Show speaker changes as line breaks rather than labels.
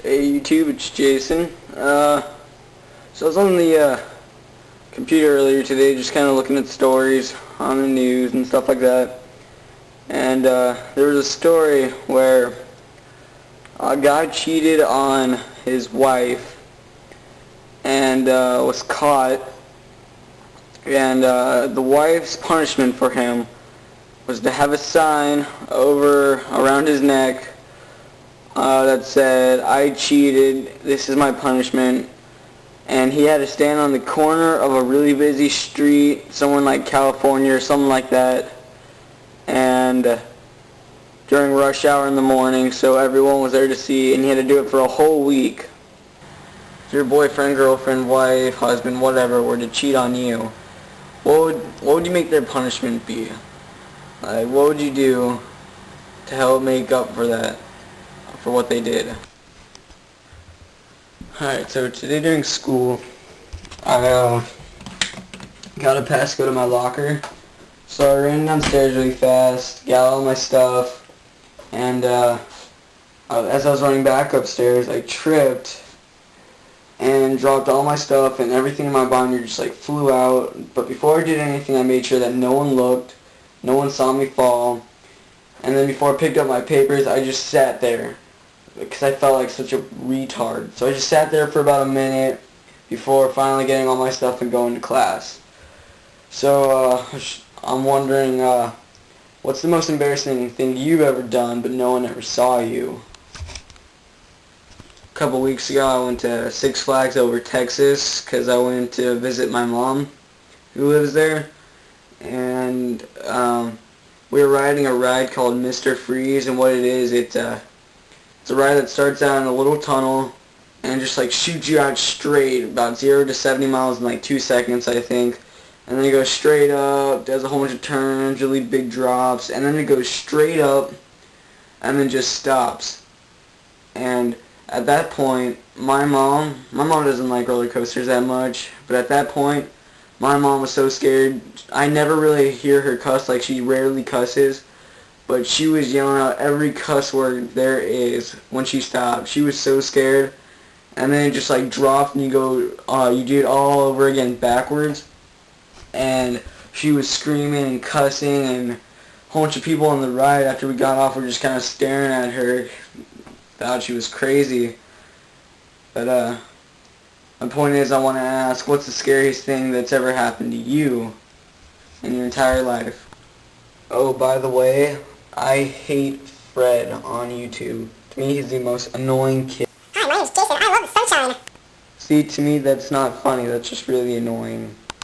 Hey YouTube, it's Jason. So I was on the computer earlier today just kind of looking at stories on the news and stuff like that. And there was a story where a guy cheated on his wife and was caught. And the wife's punishment for him was to have a sign around his neck that said, "I cheated, this is my punishment." And he had to stand on the corner of a really busy street, somewhere in like California or something like that, and during rush hour in the morning, so everyone was there to see, and he had to do it for a whole week. If your boyfriend, girlfriend, wife, husband, whatever, were to cheat on you, what would you make their punishment be? Like, what would you do to help make up for that, for what they did? Alright, so today during school, I got a pass to go to my locker. So I ran downstairs really fast, got all my stuff, and as I was running back upstairs, I tripped and dropped all my stuff, and everything in my binder just like flew out. But before I did anything, I made sure that no one looked, no one saw me fall, and then before I picked up my papers, I just sat there because I felt like such a retard. So I just sat there for about a minute before finally getting all my stuff and going to class. So I'm wondering, what's the most embarrassing thing you've ever done but no one ever saw you? A couple weeks ago I went to Six Flags over Texas because I went to visit my mom who lives there, and we were riding a ride called Mr. Freeze, and what it is, it's a ride that starts out in a little tunnel and just like shoots you out straight about 0 to 70 miles in like 2 seconds, I think. And then it goes straight up, does a whole bunch of turns, really big drops, and then it goes straight up and then just stops. And at that point, my mom doesn't like roller coasters that much, but at that point, my mom was so scared. I never really hear her cuss, like she rarely cusses, but she was yelling out every cuss word there is when she stopped. She was so scared. And then it just like dropped and you do it all over again backwards. And she was screaming and cussing, and a whole bunch of people on the ride after we got off were just kind of staring at her. Thought she was crazy. But my point is, I want to ask, what's the scariest thing that's ever happened to you in your entire life? Oh, by the way, I hate Fred on YouTube. To me, he's the most annoying kid.
Hi, my name's Jason. I love the sunshine.
See, to me, that's not funny. That's just really annoying.